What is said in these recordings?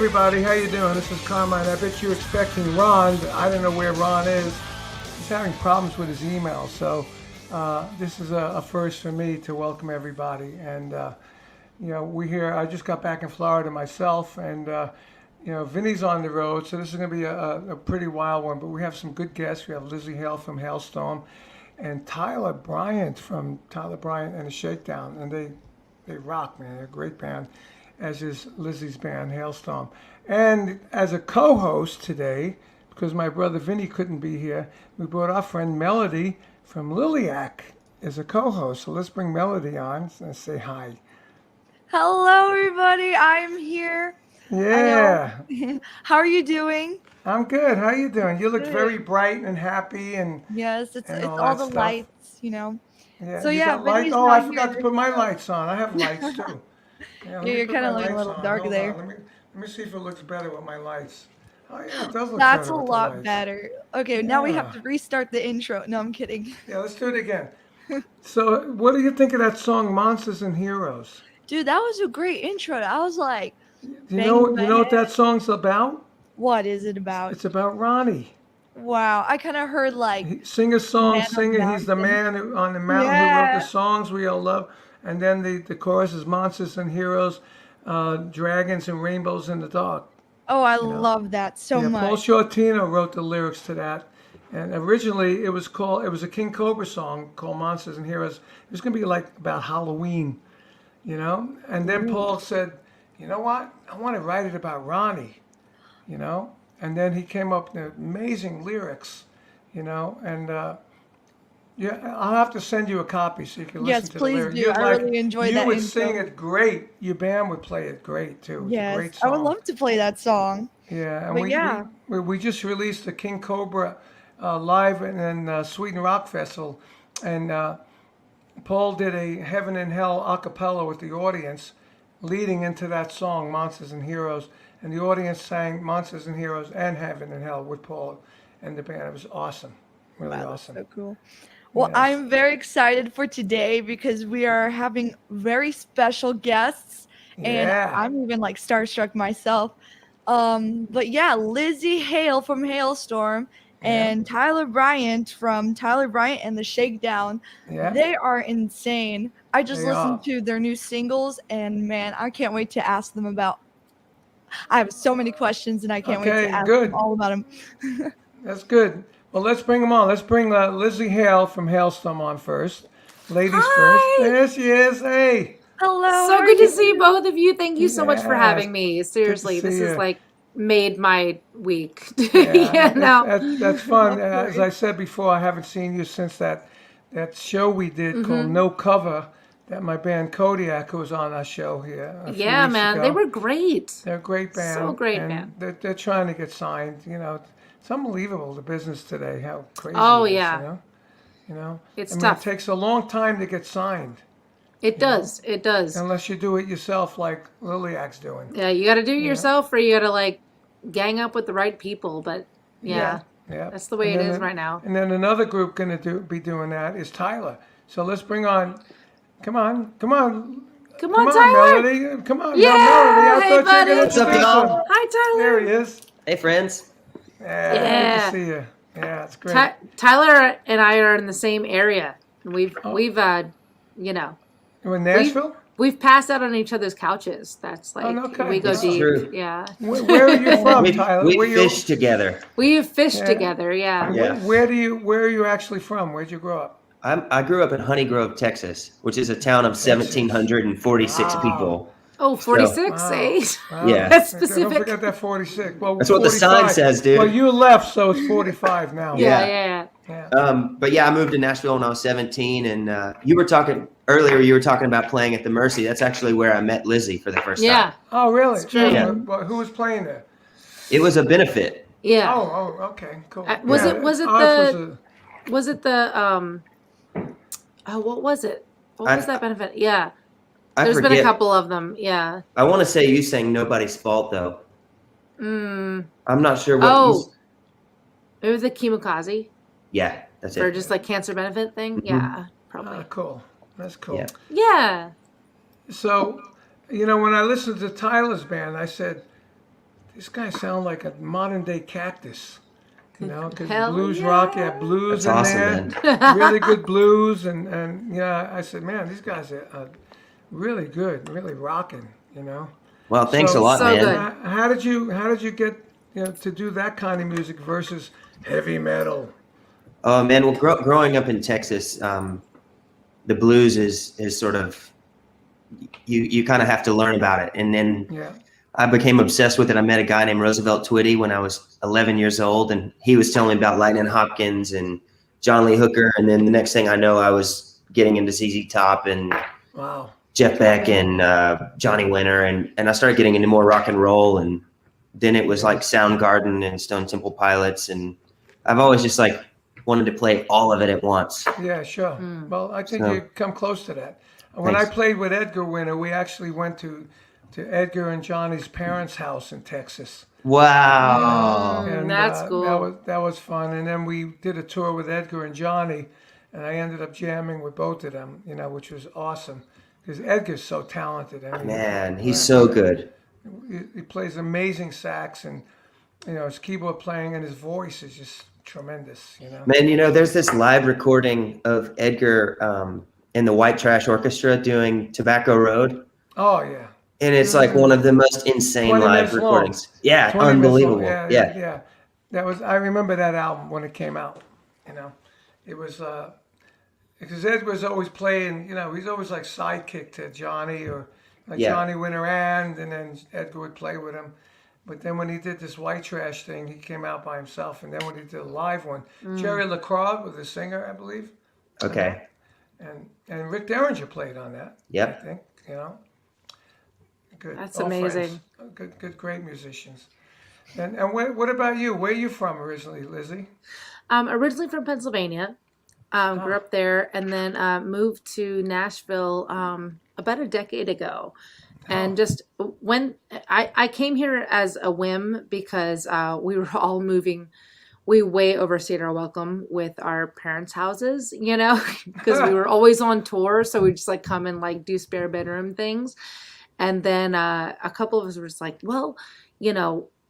everybody, how you doing? This is Carmine. I bet you're expecting Ron. I don't know where Ron is. He's having problems with his email, so this is a first for me to welcome everybody. And we're here. I just got back in Florida myself, and Vinny's on the road, so this is going to be a pretty wild one. But we have some good guests. We have Lzzy Hale from Hailstorm, and Tyler Bryant from Tyler Bryant and the Shakedown, and they rock, man. They're a great band, as is Lizzy's band, Hailstorm. And as a co-host today, because my brother Vinny couldn't be here, we brought our friend Melody from Liliac as a co-host. So let's bring Melody on and say hi. Hello, everybody. I'm here. Yeah. How are you doing? I'm good. How you doing? You look Good. very bright and happy, and Yes, it's and all the stuff. lights, Yeah. So You yeah, got lights? Vinny's Oh, not I forgot to here. put my lights on. I have lights too. Yeah, Let me you're put kind my of looking a lights little on. dark Hold there. on. Let me see if it looks better with my lights. Oh yeah, it does look That's better a with the lot lights. better. Okay, now we have Yeah. to restart the intro. No, I'm kidding. Yeah, let's do it again. So, what do you think of that song, Monsters and Heroes? Dude, that was a great intro. I was like, Do banging you my know what that head. song's about? What is it about? It's about Ronnie. Wow, I kind of heard like Singer song Man on the singer. He's the Mountain. man on the mountain who wrote the Yeah. songs we all love. And then the chorus is Monsters and Heroes, Dragons and Rainbows in the Dark. Oh, I You know. love that so Yeah, Paul much. Shortino wrote the lyrics to that. And originally it was a King Cobra song called Monsters and Heroes. It was going to be like about Halloween, And then Ooh. Paul said, you know what? I want to write it about Ronnie. And then he came up with amazing lyrics, and yeah, I'll have to send you a copy so you can listen Yes, to the please lyrics. do. I really enjoyed You that would sing intro. it great. Your band would play it great too. It's a Yes, great I would song. love to play that song. Yeah, and But yeah. we just released the King Cobra live in Sweden Rock Festival, and Paul did a Heaven and Hell a cappella with the audience, leading into that song Monsters and Heroes, and the audience sang Monsters and Heroes and Heaven and Hell with Paul and the band. It was awesome, really Wow, that's awesome. so cool. Well, Yes. I'm very excited for today because we are having very special guests, and Yeah. I'm even like starstruck myself. But yeah, Lzzy Hale from Hailstorm Yeah. and Tyler Bryant from Tyler Bryant and the Shakedown. Yeah. They are insane. I just They listened are. to their new singles, and man, I can't wait to ask them about. I have so many questions, and I can't wait to Okay. ask them Good. all about them. That's good. Well, let's bring them on. Let's bring Lzzy Hale from Hailstorm on first. Ladies first. Hi. There she is. Hey. Hello, how So are good to you? see both of you. Thank you so much for Yes. having me. Good to Seriously, this see is you. like made my week. Yeah, you know. that's fun. That's As I great. said before, I haven't seen you since that show we did called hmm No Cover, that my band Kodiak, who was on our show here a few Yeah, weeks man, they ago. were great. They're a great So band, great, and man. they're trying to get signed. It's unbelievable, the business today, how crazy Oh it is. yeah, You know. it's I mean, it tough. takes a long time to get signed. It You know, does. It does. unless you do it yourself, like Liliac's doing. Yeah, you got to do it You know. yourself, or you got to like gang up with the right people. But Yeah, yeah, yeah. that's the way And it then is right now. and then another group gonna be doing that is Tyler. So let's bring on. Come on, come on, Come come on, on, Tyler. Melody. Come on, now Melody. I Yeah. Hey, thought you were gonna buddy. What's up, introduce him. y'all? Hi, There he Tyler. is. Hey, friends. Yeah, good to Yeah. see you. Yeah, it's great. Tyler and I are in the same area. We've Oh, we've you know you in we've Nashville? we've passed out on each other's couches. That's Oh, no like we go kidding. It's Oh, deep. true. Yeah, where are you Oh, from, We Tyler? we Where you? fish together. we've fished Yeah. together. Yeah. And Yeah. where are you actually from? Where'd you grow up? I grew up in Honey Grove, Texas, which is a town of Texas. 1,746 Wow. people. Oh, So 46, Wow. eh? Wow. yeah, That's Don't specific. forget that 46. Well, that's what the sign 45. says, Well, dude. you left, so it's 45 now. Yeah, Yeah. yeah. Yeah. But yeah, I moved to Nashville when I was 17, and you were talking earlier. You were talking about playing at the Mercy. That's actually where I met Lizzy for the first time. Yeah, Oh, really? it's true. Yeah. Who was playing there? It was a benefit. Yeah. Oh, okay, cool. Was Yeah, it was it ours the was it the oh, what was it? What was I that benefit? Yeah. I There's been a forget. couple of them. Yeah. I want to say you sang "Nobody's Fault" though. Mm. I'm not sure what. Oh, maybe the Kimikaze Yeah, that's for it. just like cancer benefit thing. Mhm. Yeah, probably. cool. That's cool. Yeah. Yeah. So, when I listened to Tyler's band, I said, this guy sounds like a modern day Cactus. You know, because Hell blues yeah. rock, yeah, blues That's in awesome, there, man. really good blues, and yeah, I said, man, these guys are really good, really rocking, you know. Well, thanks a So, lot, So man. good. how did you get to do that kind of music versus heavy metal? Oh man, well, growing up in Texas, the blues is sort of you kind of have to learn about it, and then Yeah, I became obsessed with it. I met a guy named Roosevelt Twitty when I was 11 years old, and he was telling me about Lightning Hopkins and John Lee Hooker, and then the next thing I know, I was getting into ZZ Top and wow, Jeff Beck and Johnny Winter, and I started getting into more rock and roll, and then it was like Soundgarden and Stone Temple Pilots, and I've always just like wanted to play all of it at once. yeah, sure. Hmm. Well, I think So you come close to that. When I thanks. played with Edgar Winter, we actually went to Edgar and Johnny's parents' house in Texas. Wow. And That's that cool. was fun. And then we did a tour with Edgar and Johnny, and I ended up jamming with both of them, which was awesome because Edgar's so talented. I mean, Man, he's so good. he plays amazing sax, and his keyboard playing and his voice is just tremendous. Man, there's this live recording of Edgar in the White Trash Orchestra doing Tobacco Road, Oh yeah, and it's like one of the most insane 20 live minutes long. recordings. Yeah, 20 minutes long. unbelievable. Yeah, yeah, Yeah. yeah. I remember that album when it came out. It was because Ed was always playing, he's always like sidekick to Johnny or like Yeah. Johnny Winterand, and then Edgar would play with him. But then when he did this White Trash thing, he came out by himself. And then when he did a live one, Jerry LaCroix was the singer, I believe, Okay. and Rick Derringer played on that. I Yep. think good. That's All amazing. friends. Good, great musicians. And what about you? Where are you from originally, Lizzie? Originally from Pennsylvania. Grew up there and then moved to Nashville about a decade ago. And just when I came here as a whim because we were all moving, we way overstayed our welcome with our parents' houses, because we were always on tour. So we just like come and like do spare bedroom things. And then a couple of us were just like, well,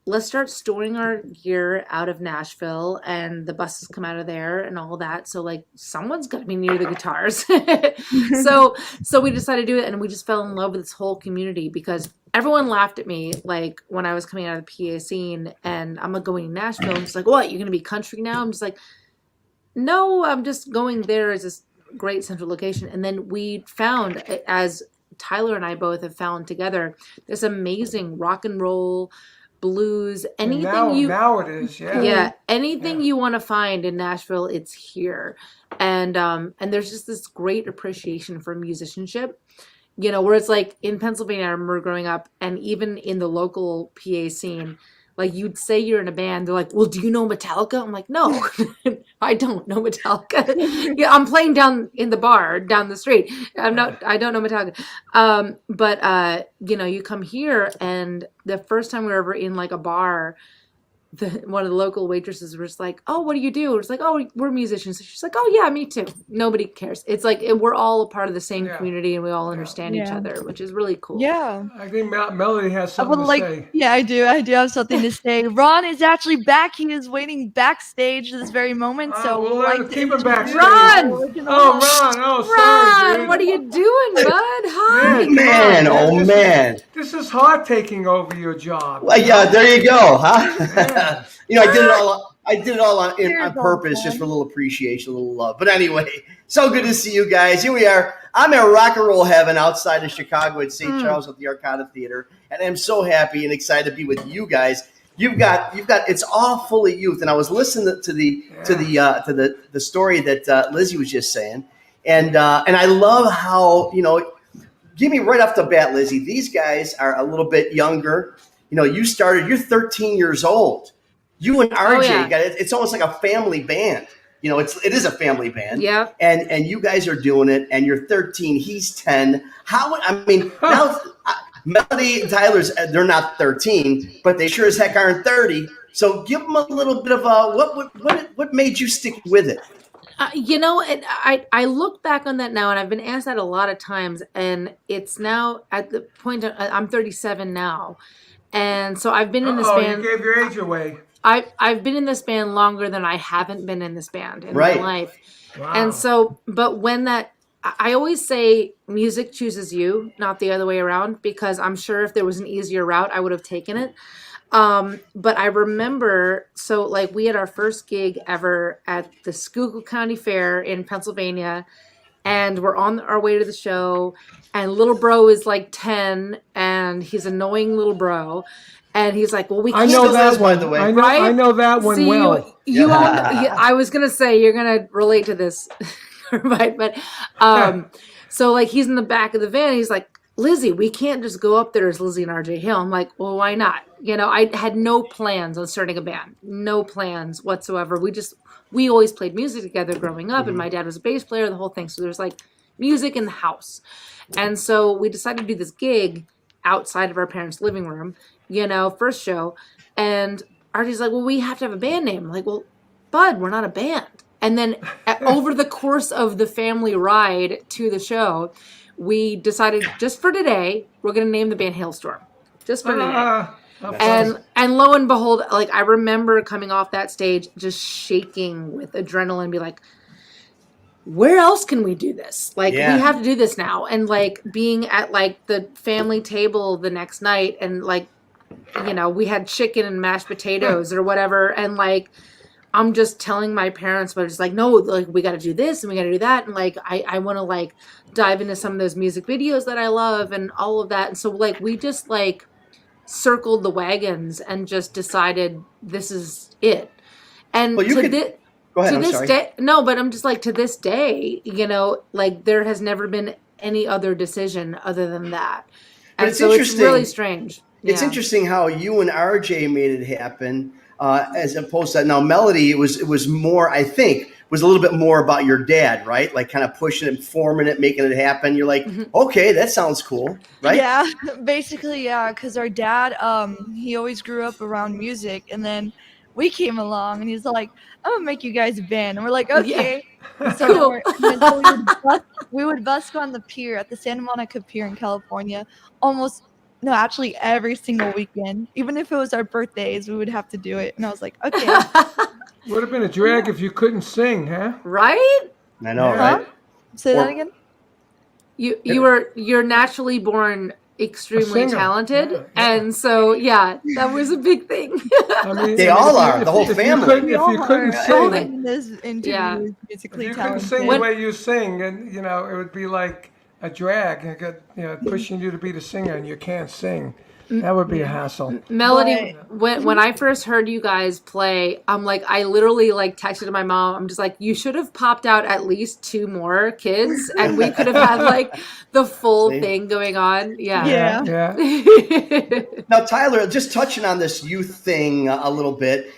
let's start storing our gear out of Nashville and the buses come out of there and all that. So like someone's got to be near the guitars. So we decided to do it, and we just fell in love with this whole community because everyone laughed at me like when I was coming out of the PA scene and I'm going to Nashville. And it's like, what, you're going to be country now? I'm just like, no, I'm just going there as this great central location. And then we found, as Tyler and I both have found together, this amazing rock and roll, blues, anything now it is, yeah. yeah, anything Yeah. you want to find in Nashville, it's here. And there's just this great appreciation for musicianship. Where it's like in Pennsylvania, I remember growing up, and even in the local PA scene, like you'd say you're in a band, they're like, well, do you know Metallica? I'm like, no, I don't know Metallica. Yeah, I'm playing down in the bar down the street. I don't know Metallica. But you come here, and the first time we were ever in like a bar, one of the local waitresses was like, oh, what do you do? It's like, oh, we're musicians. She's like, oh yeah, me too. Nobody cares. It's like we're all a part of the same Yeah. community, and we all understand each Yeah. other, which is really cool. Yeah. I think Melody has I would something to like, say. yeah, I do. I do have something to say. Ron is actually back. He is waiting backstage this very moment. So We'll we'd like to keep him introduce backstage. Ron! our original Oh, host. Ron! Oh, Ron, sorry, dude. what are you doing, bud? Hi. Man, Man, come on, oh This man. this is hard taking over your job. Well, yeah, there you go, huh? Yeah. I did it all on Cheers, purpose, old just for a friend. little appreciation, a little love. But anyway, so good to see you guys. Here we are. I'm at rock and roll heaven outside of Chicago at St. Charles at the Arcada Theater, and I'm so happy and excited to be with you guys. You've got it's all full of youth, and I was listening to the story that Lizzie was just saying, and I love how give me right off the bat, Lizzie. These guys are a little bit younger. You're 13 years old. You and RJ, yeah. it's almost like a family band. It is a family band. Yep. And you guys are doing it, and you're 13, he's 10. Now Melody and Tyler's, they're not 13, but they sure as heck aren't 30. So give them a little bit of what made you stick with it? I look back on that now, and I've been asked that a lot of times, and it's now at the point I'm 37 now, And so I've been in this Oh, band. you gave your age away. I've been in this band longer than I haven't been in this band in Right. my life. Wow. And so, but when that, I always say music chooses you, not the other way around, because I'm sure if there was an easier route, I would have taken it. But I remember, so like we had our first gig ever at the Schuylkill County Fair in Pennsylvania, and we're on our way to the show, and little bro is like 10, and he's annoying little bro. And he's like, well, we I can't know Still that is, by one. the way. I know. Right? I know that one See, well. you all, yeah, I was gonna say you're gonna relate to this, right? But so like he's in the back of the van. He's like, Lzzy, we can't just go up there as Lzzy and RJ Hale. I'm like, well, why not? You know, I had no plans on starting a band, no plans whatsoever. We always played music together growing up, and my dad was a bass player, the whole thing. So there's like music in the house, and so we decided to do this gig outside of our parents' living room. You know, first show, and RJ's like, well, we have to have a band name. I'm like, well, Bud, we're not a band. And then over the course of the family ride to the show, we decided just for today, we're going to name the band Hailstorm. Just for today. And lo and behold, like I remember coming off that stage just shaking with adrenaline, be like, where else can we do this? Like we have to do this now. And like being at like the family table the next night, and like, you know, we had chicken and mashed potatoes or whatever, and like I'm just telling my parents, but it's like, no, like we got to do this and we got to do that, and like I want to like dive into some of those music videos that I love and all of that. And so like we just like circled the wagons and just decided this is it. And Well, you could go ahead. to I'm this sorry. day, no, but I'm just like, to this day, you know, like there has never been any other decision other than that. But And it's so it's interesting. really strange. It's Yeah. interesting how you and RJ made it happen, as opposed to now Melody. It was more, I think, was a little bit more about your dad, right? Like kind of pushing it, forming it, making it happen. You're like, okay, that sounds cool, right? Yeah, basically, yeah, because our dad, he always grew up around music, and then we came along, and he's like, "I'm gonna make you guys a band," and we're like, "Okay." And so then, Cool. we would busk on the pier at the Santa Monica Pier in California, almost no, actually every single weekend. Even if it was our birthdays, we would have to do it. And I was like, "Okay." Would have been a drag if you couldn't sing, huh? Right? I know, Yeah. right? Say Or- that again. You're naturally born extremely singer. talented, Yeah. and so yeah, that was a big thing. I mean, They I mean, all if are, you- the whole if family. If you couldn't Hold sing, it. In this interview, Yeah. is if musically you couldn't talented. sing the way you sing, and you know, it would be like a drag. You got, you know, pushing you to be the singer, and you can't sing. That would be a hassle. Melody, when I first heard you guys play, I'm like, I literally like texted my mom. I'm just like, you should have popped out at least 2 more kids, and we could have had like the full See? thing going on. Yeah. Yeah. Now, Tyler, just touching on this youth thing a little bit,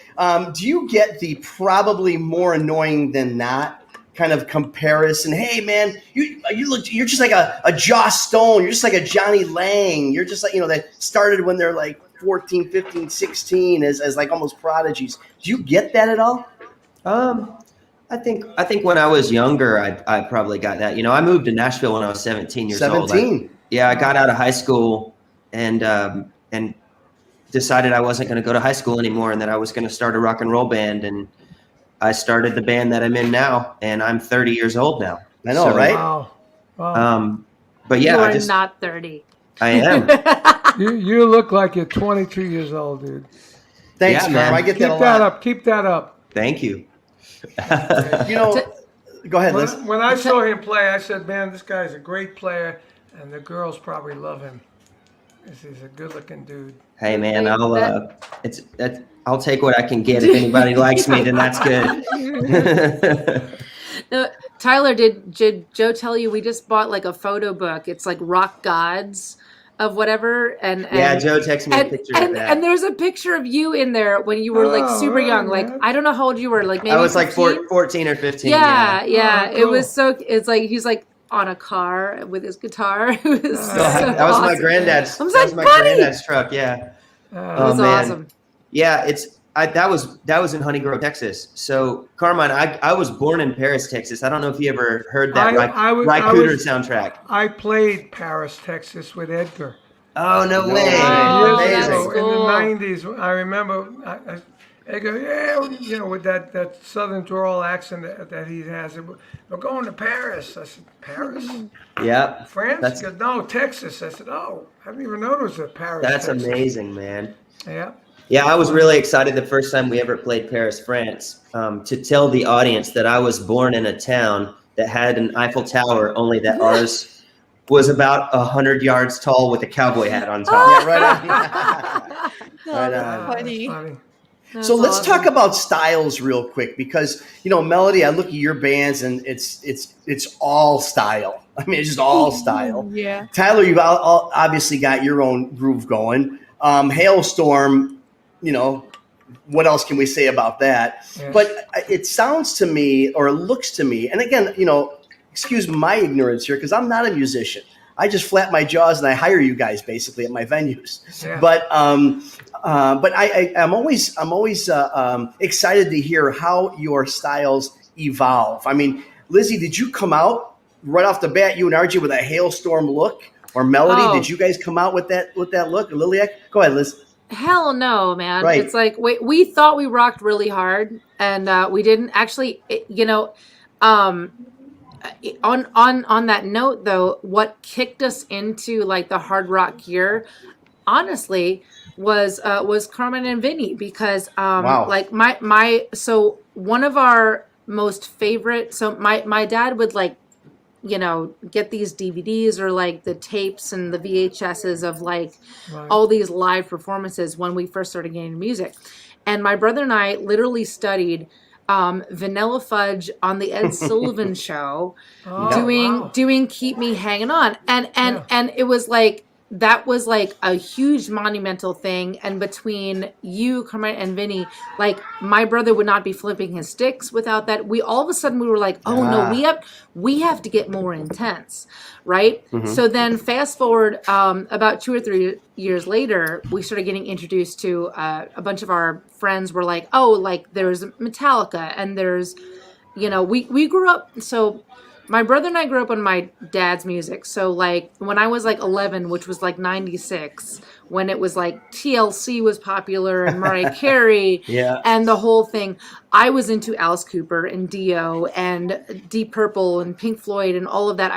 do you get the probably more annoying than not kind of comparison? Hey, man, you're just like a Joss Stone. You're just like a Johnny Lang. You're just like, you know, that started when they're like 14, 15, 16 as like almost prodigies. Do you get that at all? I think when I was younger, I probably got that. You know, I moved to Nashville when I was 17 years old. 17. I got out of high school and decided I wasn't going to go to high school anymore, and that I was going to start a rock and roll band. And I started the band that I'm in now, and I'm 30 years old now. I know, right? Wow. Wow. But yeah, You I are just not 30. I am. You look like you're 22 years old, dude. Thanks, Yeah, Carm. man. I get Keep that a that lot. up. Keep that up. Thank you. You know, go ahead, Liz. When I saw him play, I said, "Man, this guy's a great player, and the girls probably love him. He's a good-looking dude." Hey man, That- I'll take what I can get. If anybody likes me, then that's good. No, Tyler, did Joe tell you we just bought like a photo book? It's like Rock Gods of whatever, and Yeah, Joe texted me a picture of that. and there's a picture of you in there when you were like super young. Like man. I don't know how old you were. Like maybe I was like 15? 14 or 15. Yeah. Oh, It was cool. so. It's like he's like on a car with his guitar. It was so That was my awesome. granddad's. I was That like, was my "Buddy!" granddad's truck. Yeah. It Oh, was man. awesome. Yeah, that was in Honey Grove, Texas. So Carmine, I was born in Paris, Texas. I don't know if you ever heard that I was- Rycooter soundtrack. I played Paris, Texas with Edgar. Oh, no No way. way. Oh, Years that's ago in the cool. '90s, I remember. I go, yeah, with that southern drawl accent that he has. We're going to Paris. I said, Paris? Yeah. France? He That's goes, no, Texas. I said, oh, I didn't even know there was a Paris, that's Texas. amazing, man. Yeah. Yeah, I was really excited the first time we ever played Paris, France, to tell the audience that I was born in a town that had an Eiffel Tower, only that ours was about 100 yards tall with a cowboy hat on top. Yeah, right on. Oh, Right that's on. That's funny. funny. So That's let's talk awesome. about styles real quick because Melody, I look at your bands and it's all style. I mean, it's just all style. Yeah. Tyler, you've obviously got your own groove going. Hailstorm, you know, what else can we say about that? Yes. But it sounds to me, or it looks to me, and again, excuse my ignorance here because I'm not a musician. I just flap my jaws and I hire you guys basically at my venues. Yeah. But I'm always excited to hear how your styles evolve. I mean, Lzzy, did you come out right off the bat, you and RJ, with a Hailstorm look? Or Melody, Oh. did you guys come out with that look? Liliac? Go ahead, Liz. Hell no, man. Right. It's like we thought we rocked really hard, and we didn't actually. On that note, though, what kicked us into like the hard rock gear, honestly, was Carmen and Vinny because Wow. like my so one of our most favorite. So my dad would like get these DVDs or like the tapes and the VHSs of like Right. all these live performances when we first started getting into music. And my brother and I literally studied Vanilla Fudge on the Ed Sullivan Show, Oh, wow. doing Keep Me Hanging On. And Yeah. it was like that was like a huge monumental thing. And between you, Carmen, and Vinny, like my brother would not be flipping his sticks without that. We all of a sudden we were like, oh no, we have to get more intense, right? So then fast forward about 2 or 3 years later, we started getting introduced to a bunch of our friends were like, oh, like there's Metallica and there's, we grew up. So my brother and I grew up on my dad's music. So like when I was like 11, which was like 96, when it was like TLC was popular and Mariah Carey Yeah. and the whole thing, I was into Alice Cooper and Dio and Deep Purple and Pink Floyd and all of that.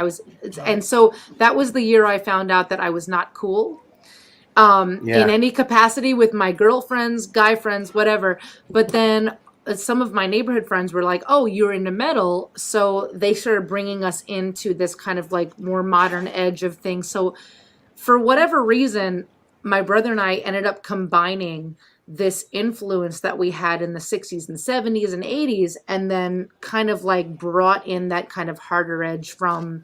And so that was the year I found out that I was not cool. In any capacity with my girlfriends, guy friends, whatever. But then some of my neighborhood friends were like, oh, you're into metal. So they started bringing us into this kind of like more modern edge of things. So for whatever reason, my brother and I ended up combining this influence that we had in the 60s and 70s and 80s, and then kind of like brought in that kind of harder edge from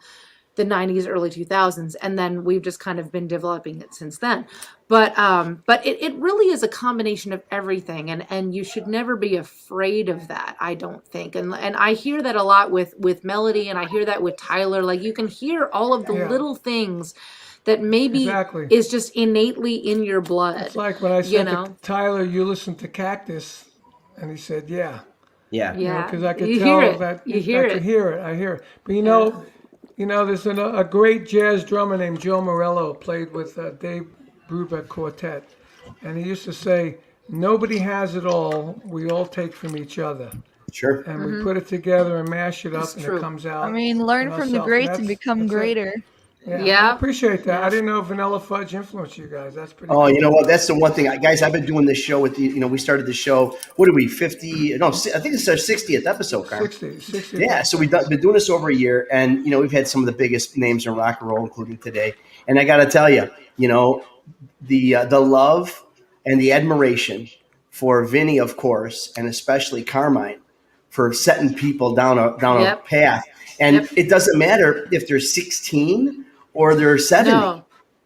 the 90s, early 2000s, and then we've just kind of been developing it since then. But it really is a combination of everything, and you should never be afraid of that, I don't think. And I hear that a lot with Melody, and I hear that with Tyler. Like you can hear all of the little things that maybe Exactly. is just innately in your blood. It's like when I said to Tyler, you listen to Cactus, and he said, yeah. Yeah. Yeah, Because I could you tell hear it. that You hear I it. could hear it. I hear it. But there's a great jazz drummer named Joe Morello played with Dave Brubeck Quartet, and he used to say, "Nobody has it all. We all take from each other, Sure. and we put it together and mash it up, It's and true. it comes out." I mean, learn from the ourselves. greats and become That's it. greater. Yeah, Yeah. I appreciate that. Yeah. I didn't know Vanilla Fudge influenced you guys. That's pretty. Oh, cool. you know what? That's the one thing, guys. I've been doing this show with you. We started the show. What are we? 50? No, I think it's our 60th episode, Carl. 60. Yeah, so we've been doing this over a year, and we've had some of the biggest names in rock and roll, including today. And I got to tell you, the love and the admiration for Vinny, of course, and especially Carmine, for setting people down a Yep. path. And Yep. it doesn't matter if they're 16 or they're 70.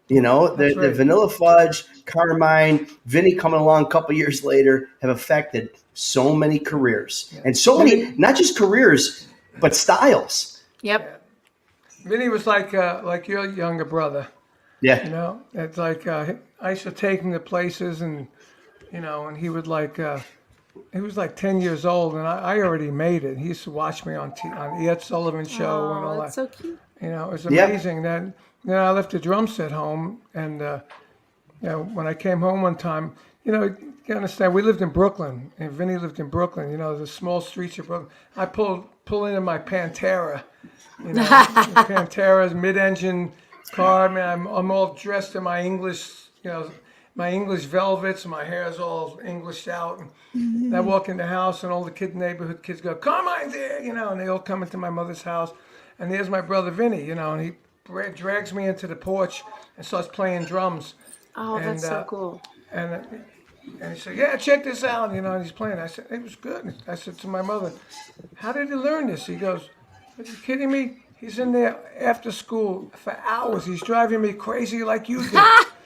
No. The right. Vanilla Fudge, Carmine, Vinny coming along a couple years later have affected so many careers. And so many, not just careers, but styles. Yep. Vinny was like your younger brother. Yeah. It's like I used to take him to places, and and he would he was like 10 years old, and I already made it. He used to watch me on the Ed Sullivan Show and all Oh, that's that. so cute. It was Yeah. amazing that I left the drum set home, and when I came home one time, you understand, we lived in Brooklyn, and Vinny lived in Brooklyn. The small streets of Brooklyn. I pull into my Pantera, Pantera's mid-engine car. Man, I'm all dressed in my English, my English velvets. My hair's all Englished out. And I walk in the house, and all the neighborhood kids go, "Carmine's here," and they all come into my mother's house. And there's my brother Vinny, and he drags me into the porch and starts playing drums. Oh, And, that's so cool. And he said, "Yeah, check this out," and he's playing. I said, "It was good." I said to my mother, "How did he learn this?" He goes, "Are you kidding me? He's in there after school for hours. He's driving me crazy like you did."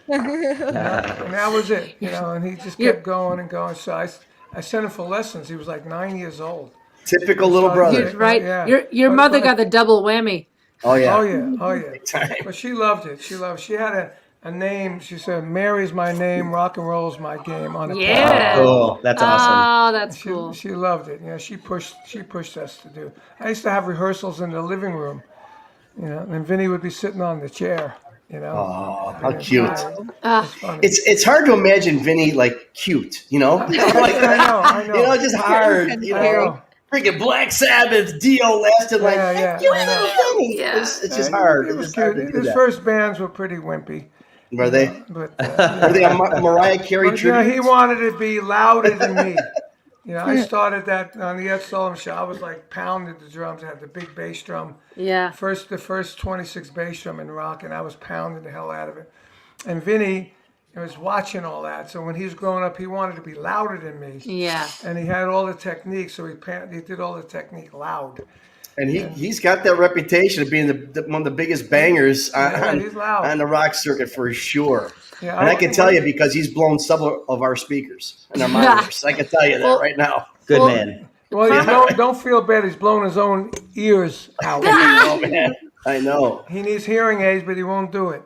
And that was it, and he just kept going and going. So I sent him for lessons. He was like 9 years old. Typical little brother. Right. Yeah. Your mother but- got the double whammy. Oh yeah. Oh yeah, oh yeah. Time. But she loved it. She had a name. She said, "Mary's my name, rock and roll's my game." On a Yeah. Cool. That's awesome. Oh, that's She, cool. she loved it. She pushed us to do. I used to have rehearsals in the living room, and Vinny would be sitting on the chair, Oh, how cute. It's funny. It's hard to imagine Vinny like cute, like, I know. just hard, Freaking Black Sabbath, Dio lasted like, Yeah, you I know. little Vinny. Yeah. It's just hard. It It's was just hard cute. to do His that. first bands were pretty wimpy, Were they? but Were they a Mariah Carey but, tribute? he wanted to be louder than me. I started that on the Ed Sullivan show. I was like pounding the drums. I had the big bass drum. Yeah. The first 26 bass drum in rock, and I was pounding the hell out of it. And Vinny was watching all that. So when he was growing up, he wanted to be louder than me. Yeah. And he had all the technique, so he did all the technique loud. And he's got that reputation of being one of the biggest bangers he's loud. on the rock circuit for sure. Yeah, And I can tell you because he's blown several of our speakers and our monitors. I can tell you that right now. Good Well- man. Well, don't feel bad. He's blown his own ears out. Oh man, I know. He needs hearing aids, but he won't do it.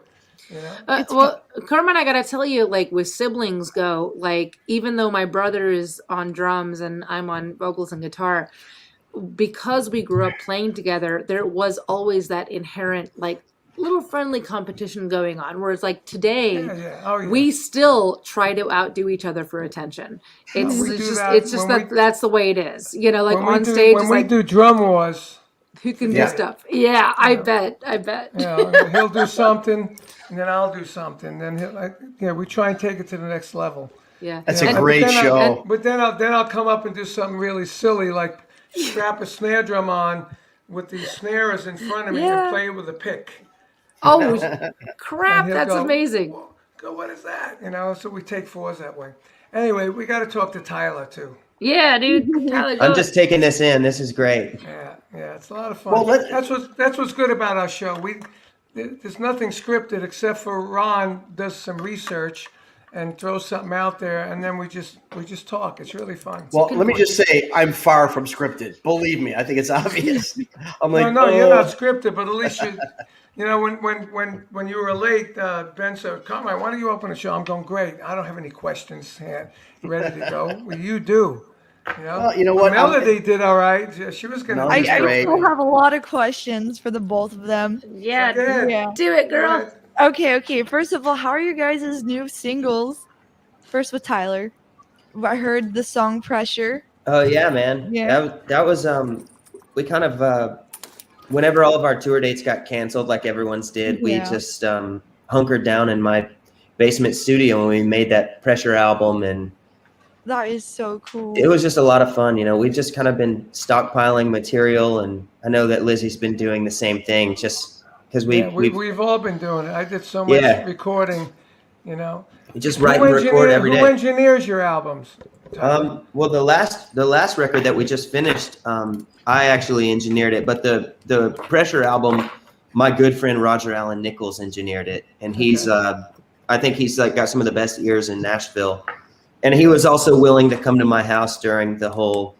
Well, Carmen, I gotta tell you, like with siblings go, like even though my brother is on drums and I'm on vocals and guitar, because we grew up playing together, there was always that inherent like little friendly competition going on. Whereas like today, Yeah. Oh, yeah. we still try to outdo each other for attention. It's we do just that it's just when that we- that's the way it is. Like When we on do- stage, when it's we like do drum wars, who can Yeah. do stuff. Yeah, I bet. he'll do something, and then I'll do something. Then we try and take it to the next level. Yeah. That's a And- great But then show. But then I'll come up and do something really silly, like strap a snare drum on with these snares in front of me Yeah. and play it with a pick. Oh crap, And he'll that's go, amazing. Go, what is that? So we take fours that way. Anyway, we got to talk to Tyler too. Yeah, dude. Tyler, I'm go. just taking this in. This is great. Yeah, it's a lot of fun. Well, that's what's good about our show. There's nothing scripted except for Ron does some research and throws something out there, and then we just talk. It's really fun. Well, let me just say, I'm far from scripted. Believe me, I think it's obvious. I'm like, No, you're not scripted, but at least when you were late, Ben said, "Carmine, why don't you open the show?" I'm going, "Great. I don't have any questions ready to go." Well, you do. you know what? Melody did all right. She was gonna. Melody's I great. still have a lot of questions for the both of them. Yeah, Good. Yeah. do it, girl. Okay. First of all, how are you guys' new singles? First with Tyler. I heard the song Pressure. Oh yeah, man. Yeah. That was we kind of whenever all of our tour dates got canceled, like everyone's did, we Yeah. just hunkered down in my basement studio and we made that Pressure album, and That is so cool. it was just a lot of fun. We've just kind of been stockpiling material, and I know that Lizzy's been doing the same thing, just because we've all been doing it. I did so much Yeah. recording. we just write and record every Who day. engineers your albums? Well, the last record that we just finished, I actually engineered it, but the Pressure album, my good friend Roger Allen Nichols engineered it, and he's I think he's like got some of the best ears in Nashville, and he was also willing to come to my house during the whole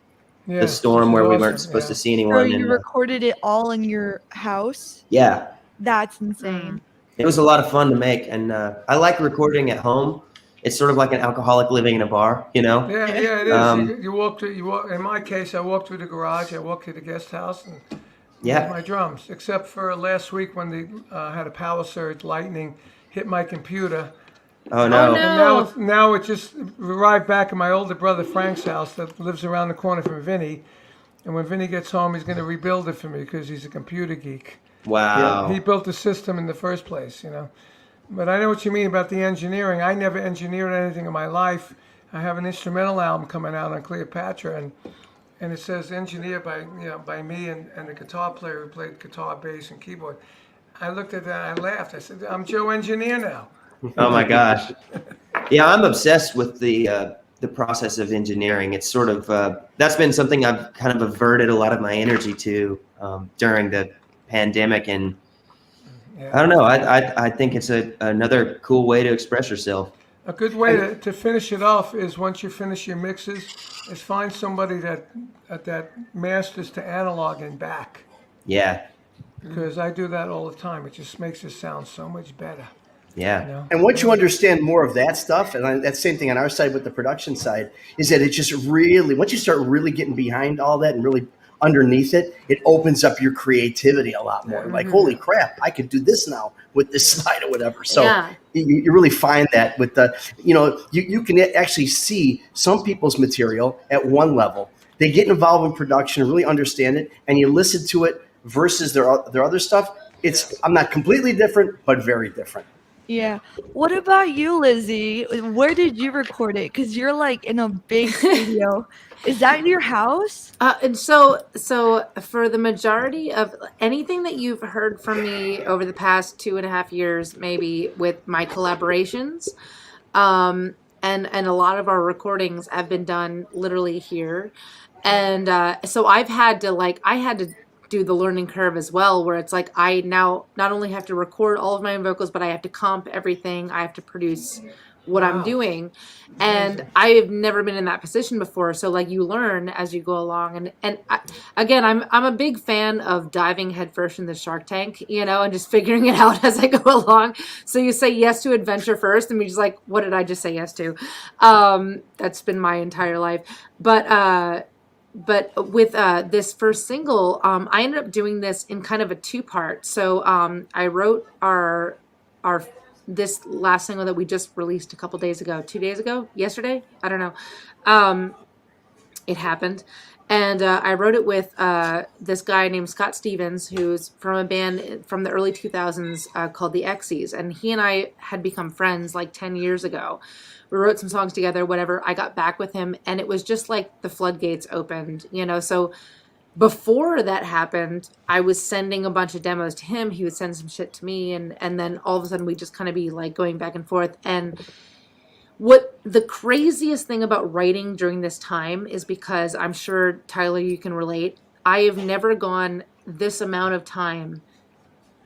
the storm where we weren't supposed to see So anyone. you And, recorded it all in your house? yeah, That's insane. it was a lot of fun to make, and I like recording at home. It's sort of like an alcoholic living in a bar, Yeah, it is. Um, you walk. In my case, I walk through the garage. I walk to the guest house, and Yeah. my drums, except for last week when they had a power surge, lightning hit my computer. Oh Oh no. And no. now it just arrived back at my older brother Frank's house that lives around the corner from Vinny. And when Vinny gets home, he's going to rebuild it for me because he's a computer geek. He Wow. built the system in the first place, you know. But I know what you mean about the engineering. I never engineered anything in my life. I have an instrumental album coming out on Cleopatra, and it says engineered by me and the guitar player who played guitar, bass, and keyboard. I looked at that, and I laughed. I said, "I'm Joe Engineer now." Oh my gosh. Yeah, I'm obsessed with the process of engineering. It's sort of that's been something I've kind of averted a lot of my energy to during the pandemic, and I don't Yeah. know. I think it's another cool way to express yourself. A good way to finish it off is once you finish your mixes, is find somebody that masters to analog and back. Yeah, Because I do that all the time. It just makes it sound so much better, you yeah, know. And once you understand more of that stuff, and that same thing on our side with the production side, is that it just really, once you start really getting behind all that and really underneath it, it opens up your creativity a lot more. Like, holy crap, I could do this now with this slide or whatever. So Yeah. you really find that with the, you can actually see some people's material at one level. They get involved in production and really understand it, and you listen to it versus their other stuff. I'm not completely different, but very different. Yeah. What about you, Lizzie? Where did you record it? Because you're like in a big studio. Is that your house? And so for the majority of anything that you've heard from me over the past 2.5 years, maybe with my collaborations, and a lot of our recordings have been done literally here. And so I had to do the learning curve as well, where it's like I now not only have to record all of my own vocals, but I have to comp everything. I have to produce what I'm Wow. doing. And Amazing. I've never been in that position before. So like you learn as you go along. Again, I'm a big fan of diving headfirst in the Shark Tank, and just figuring it out as I go along. So you say yes to adventure first, and we're just like, what did I just say yes to? That's been my entire life. But with this first single, I ended up doing this in kind of a two-part. So I wrote our this last single that we just released a couple days ago, 2 days ago, yesterday, I don't know. It happened. And I wrote it with this guy named Scott Stevens, who's from a band from the early 2000s called the X's. And he and I had become friends like 10 years ago. We wrote some songs together, whatever. I got back with him, and it was just like the floodgates opened, So before that happened, I was sending a bunch of demos to him. He would send some shit to me, and then all of a sudden we just kind of be like going back and forth. And what the craziest thing about writing during this time is, because I'm sure, Tyler, you can relate, I have never gone this amount of time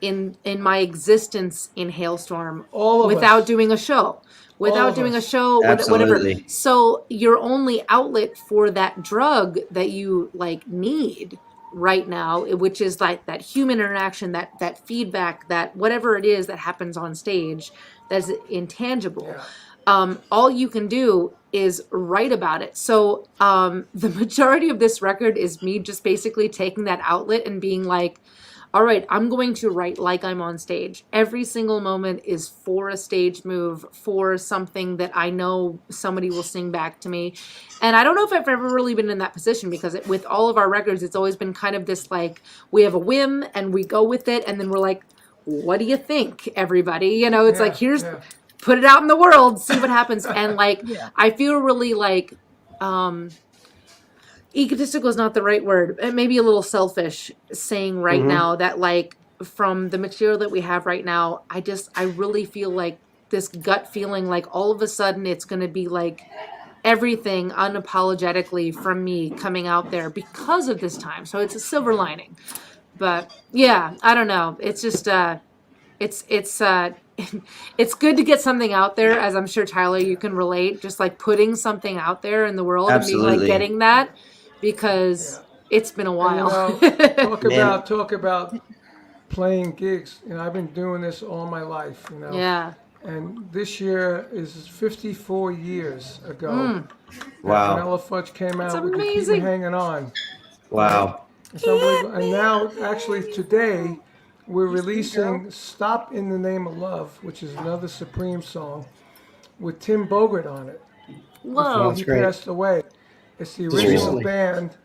in my existence in Hailstorm All of without us. doing a show. Without of doing a us. show, whatever. absolutely. So your only outlet for that drug that you like need right now, which is like that human interaction, that feedback, that whatever it is that happens on stage that's intangible. Yeah. All you can do is write about it. So the majority of this record is me just basically taking that outlet and being like, all right, I'm going to write like I'm on stage. Every single moment is for a stage move, for something that I know somebody will sing back to me. And I don't know if I've ever really been in that position, because with all of our records, it's always been kind of this like, we have a whim and we go with it. And then we're like, what do you think, everybody? It's like, here's, put it out in the world, see what happens. And like, Yeah. I feel really like, egotistical is not the right word. It may be a little selfish saying right now that like from the material that we have right now, I really feel like this gut feeling like all of a sudden it's going to be like everything unapologetically from me coming out there because of this time. So it's a silver lining. But yeah, I don't know. It's just it's it's good to get something out there, as I'm sure Tyler you can relate, just like putting something out there in the world and being like Absolutely. getting that, because it's been a while. Man. Talk about playing gigs. I've been doing this all my life. Yeah. And this year is 54 years ago. Wow. Vanilla Fudge came That's out with "You Keep Me amazing. Hanging On." Wow. It's unbelievable. And now, actually, today, we're releasing "Stop in the Name of Love," which is another Supreme song with Tim Bogert on it. Before Whoa. he great. passed away, it's the Just original recently. band,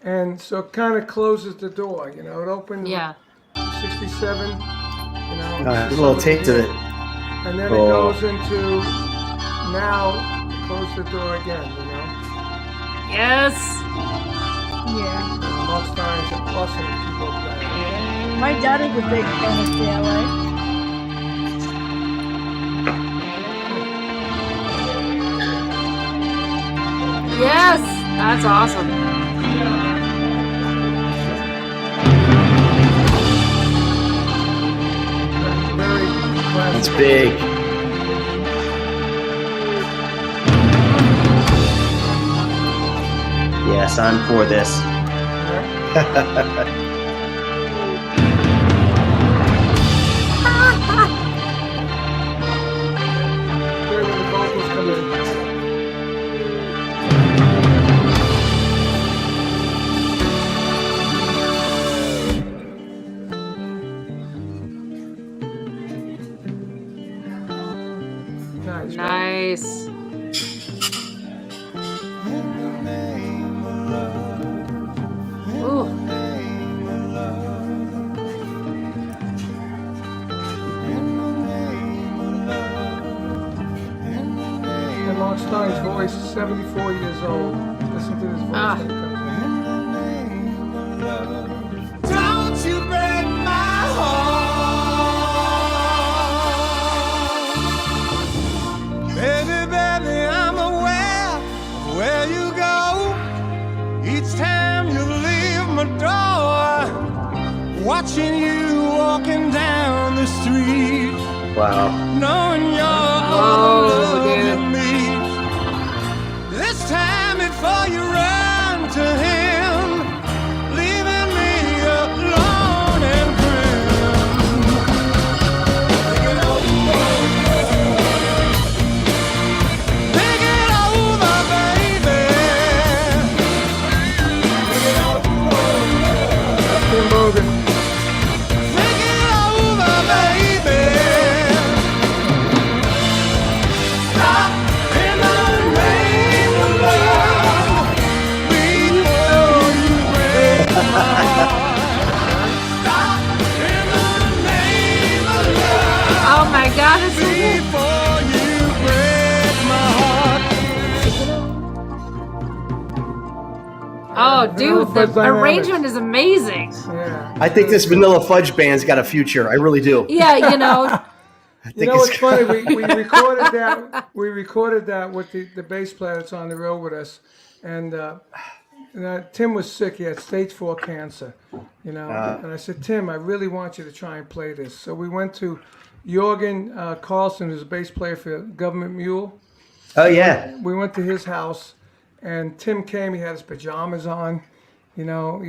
and so it kind of closes the door. You know, it opened Yeah. with '67. You know, A just little some taste of hit, it. and then Cool. it goes into now. Close the door again. You know, Yes. Yeah. Mark Stein's an awesome keyboard player. My dad is a big fan of JLA. Yes. That's awesome. Very classic. It's big. Yes, I'm for this. Where the vocals come in. Nice. Right? Nice. Ooh. And Mark Stein's voice is 74 years old. Listen to his voice Ah. when it comes in. Don't you break my heart. Baby, baby, I'm aware of where you go. Each time you leave my door, watching you walking down the street, Wow. knowing you're all Whoa, alone dude. with me. This time before you run to him, leaving me alone and grim. Take it over, baby. Tim Bogert. Take it over, baby. Stop in the name of love before you break my heart. Stop in the name of love Oh my God. It's so good. before you break my heart. Oh, dude, the Fuzz Dynamics. arrangement is amazing. Yeah. I think this Vanilla Fudge band's got a future. I really do. Yeah, you know. I You think know it's what's funny? We recorded that. We recorded that with the bass player that's on the road with us, and Tim was sick. He had stage 4 cancer. You know, and I said, Tim, I really want you to try and play this. So we went to Jorgen Carlson, who's a bass player for Government Mule. Oh yeah. We went to his house, and Tim came. He had his pajamas on, you know.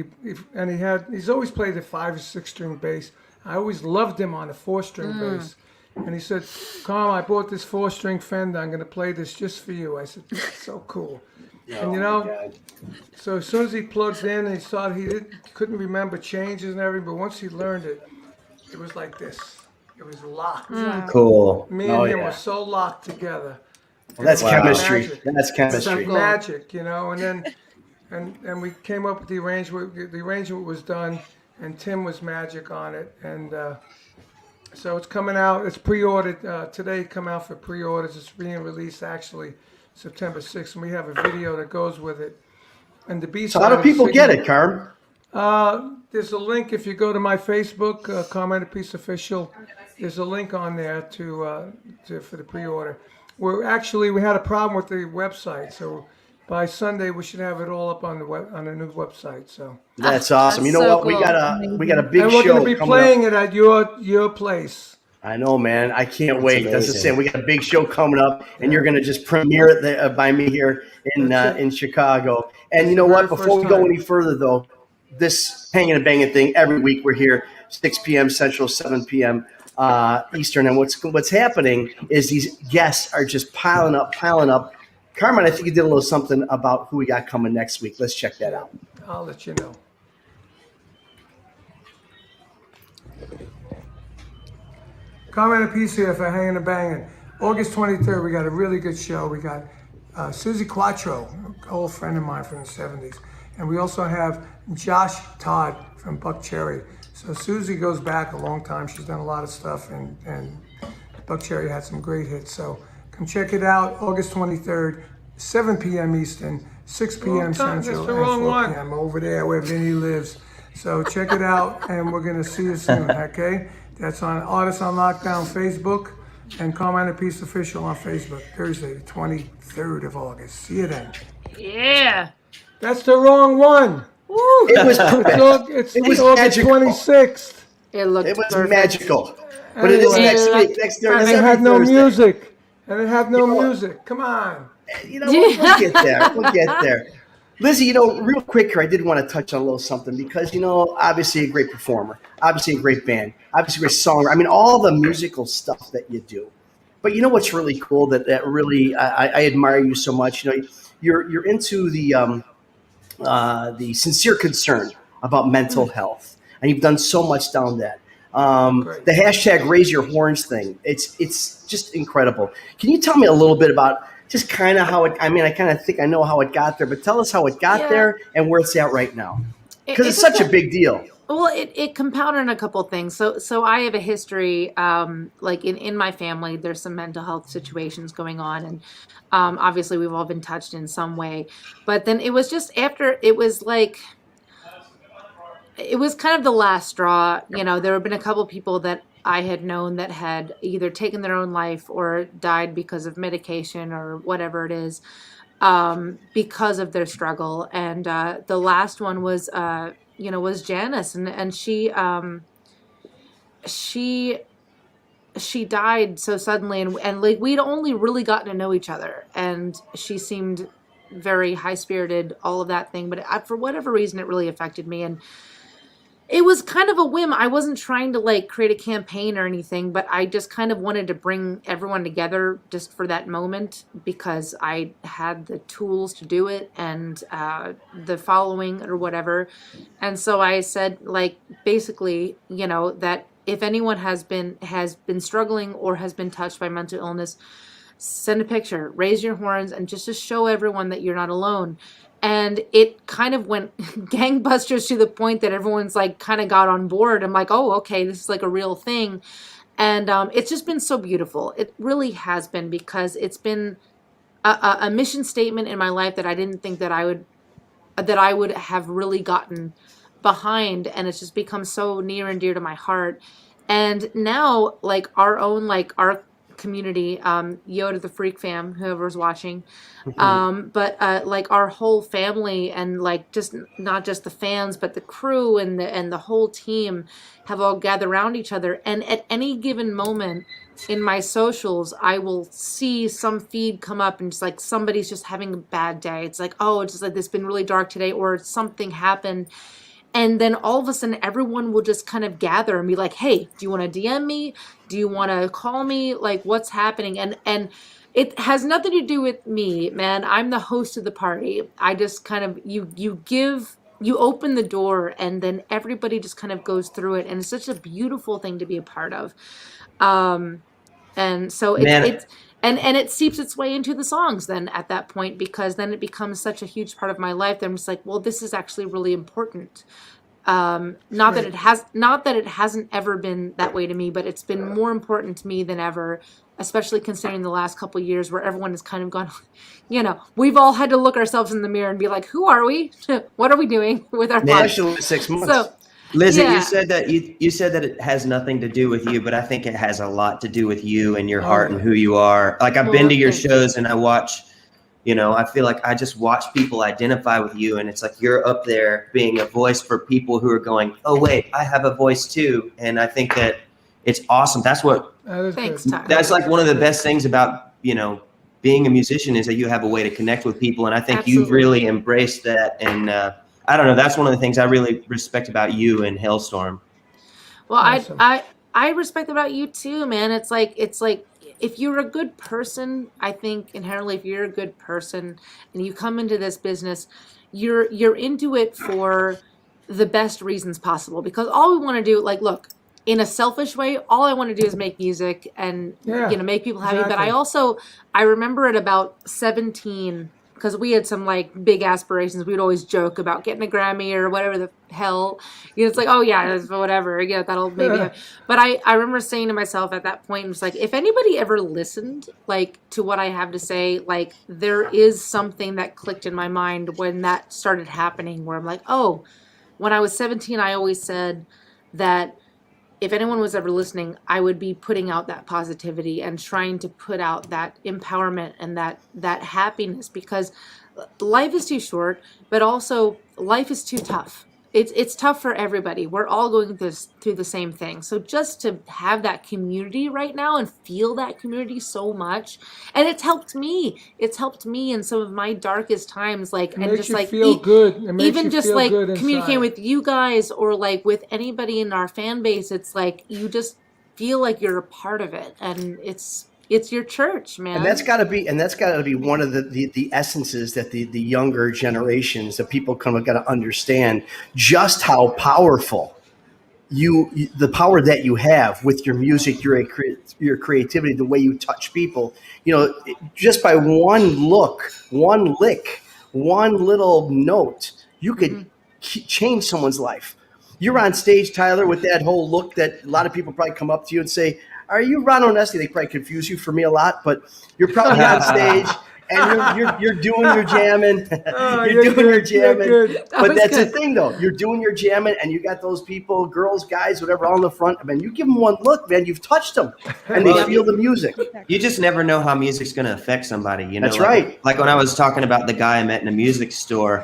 He's always played a 5 or 6 string bass. I always loved him on a 4-string bass. And he said, "Carl, I bought this 4-string Fender. I'm going to play this just for you." I said, "That's so cool." And you know, so as soon as he plugged in, he started. Couldn't remember changes and everything, but once he learned it, it was like this. It was locked. Cool. Me and Oh, him yeah. were so locked together. Well, that's Wow. chemistry. Magic. That's chemistry. Cool. Magic, you know. And then, and we came up with the arrangement. The arrangement was done, and Tim was magic on it. And so it's coming out. It's pre-ordered today. Come out for pre-orders. It's being released actually September 6th, and we have a video that goes with it. And the B So how do people get it, Carm? There's a link if you go to my Facebook, Carmine Peace Official. There's a link on there for the pre-order. We had a problem with the website, so by Sunday we should have it all up on the new website. So That's awesome. That's You know so what? We cool. got a big and we're show going to be coming playing up. it at your place. I know, man. I can't wait. That's the amazing. same. We got a big show coming up, and you're going to just premiere it by me here in Chicago. And you know what? Very Before we first go time. any further, though, this hanging and banging thing every week we're here 6 p.m. Central, 7 p.m. Eastern. And what's happening is these guests are just piling up. Carmen, I think you did a little something about who we got coming next week. Let's check that out. I'll let you know. Comment a piece here for Hangin' and Bangin'. August 23rd, we got a really good show. We got Susie Quattro, an old friend of mine from the 70s. And we also have Josh Todd from Buck Cherry. So Susie goes back a long time. She's done a lot of stuff, and Buck Cherry had some great hits. So come check it out, August 23rd, 7 p.m. Eastern, 6 p.m. Central, and 4 p.m. over there where Vinny lives. So check it out, and we're going to see you soon, okay? That's on Artists on Lockdown Facebook and Carmine a Piece Official on Facebook, Thursday, the 23rd of August. See you then. Yeah. That's the wrong one. It was perfect. It's was August magical. 26th. It looked It was perfect. magical. But it is Anyway. next week, next Thursday. And it every had no Thursday. music. And it had no music. Come on. You know, we'll get there. We'll get there. Lzzy, you know, real quick here, I did want to touch on a little something because, you know, obviously a great performer, obviously a great band, obviously a great songwriter. I mean, all the musical stuff that you do. But you know what's really cool that really I admire you so much. You know, you're into the sincere concern about mental health, and you've done so much down that. The hashtag Raise Your Horns thing. It's just incredible. Can you tell me a little bit about just kind of how it? I mean, I kind of think I know how it got there, but tell us how it got there and where it's at right now, because it's such a big deal. Well, it compounded on a couple of things. So I have a history, like in my family, there's some mental health situations going on, and obviously we've all been touched in some way. But then it was just after it was like. It was kind of the last straw. You know, there have been a couple of people that I had known that had either taken their own life or died because of medication or whatever it is, because of their struggle. And the last one was, was Janice, and she died so suddenly, and like we'd only really gotten to know each other, and she seemed very high spirited, all of that thing. But for whatever reason, it really affected me, and it was kind of a whim. I wasn't trying to like create a campaign or anything, but I just kind of wanted to bring everyone together just for that moment because I had the tools to do it and the following or whatever. And so I said, like, basically, you know, that if anyone has been struggling or has been touched by mental illness, send a picture, raise your horns, and just to show everyone that you're not alone. And it kind of went gangbusters to the point that everyone's like kind of got on board. I'm like, oh, okay, this is like a real thing. And it's just been so beautiful. It really has been, because it's been a mission statement in my life that I didn't think that I would have really gotten behind. And it's just become so near and dear to my heart. And now, like our community, Yoda the Freak Fam, whoever's watching, but like our whole family, and like just not just the fans, but the crew and the whole team have all gathered around each other. And at any given moment in my socials, I will see some feed come up and just like somebody's just having a bad day. It's like, oh, it's just like, it's been really dark today, or something happened. And then all of a sudden, everyone will just kind of gather and be like, hey, do you want to DM me? Do you want to call me? Like, what's happening? And it has nothing to do with me, man. I'm the host of the party. I just kind of, you open the door, and then everybody just kind of goes through it. And it's such a beautiful thing to be a part of. And so it seeps its way into the songs then at that point, because then it becomes such a huge part of my life that I'm just like, well, this is actually really important. Not that it hasn't ever been that way to me, but it's been more important to me than ever, especially considering the last couple of years where everyone has kind of gone, you know, we've all had to look ourselves in the mirror and be like, who are we? What are we doing with our lives? Especially 6 months. So, Lzzy, yeah. you said that it has nothing to do with you, but I think it has a lot to do with you and your heart and who you are. Like, I've been to your shows and I watch, you know, I feel like I just watch people identify with you, and it's like you're up there being a voice for people who are going, oh wait, I have a voice too. And I think that it's awesome. That's what Thanks, Ty. that's like one of the best things about, you know, being a musician, is that you have a way to connect with people. And I think you've really embraced that. And I don't know, that's one of the things I really respect about you and Hailstorm. Well, Awesome. I respect about you too, man. It's like if you're a good person, I think inherently if you're a good person and you come into this business, you're into it for the best reasons possible, because all we want to do, like, look, in a selfish way, all I want to do is make music and Yeah, make people happy. But exactly. I remember at about 17, because we had some like big aspirations. We'd always joke about getting a Grammy or whatever the hell. It's like, oh yeah, it's whatever. Yeah, that'll maybe happen. But I remember saying to myself at that point, it was like, if anybody ever listened like to what I have to say, like there is something that clicked in my mind when that started happening, where I'm like, oh, when I was 17, I always said that if anyone was ever listening, I would be putting out that positivity and trying to put out that empowerment and that happiness, because life is too short, but also life is too tough. It's tough for everybody. We're all going through the same thing. So just to have that community right now and feel that community so much, and it's helped me. It's helped me in some of my darkest times, like It and makes just you like feel good. It makes even you just feel like good communicating inside. with you guys or like with anybody in our fan base. It's like you just feel like you're a part of it, and it's your church, And man. that's got to be one of the essences that the younger generations, the people kind of got to understand just how powerful the power that you have with your music, your creativity, the way you touch people. Just by one look, one lick, one little note, you could Mhm. change someone's life. You're on stage, Tyler, with that whole look that a lot of people probably come up to you and say, "Are you Ron Onesti?" They probably confuse you for me a lot, but you're probably on stage and you're doing your jamming, Oh, you're you're doing your good. You're jamming. good. That But was that's the good. thing, though. You're doing your jamming, and you got those people, girls, guys, whatever, all in the front. I mean, you give them one look, man, you've touched them, and they Well, feel the music. you just never know how music's going to affect somebody. That's Like right. like when I was talking about the guy I met in a music store,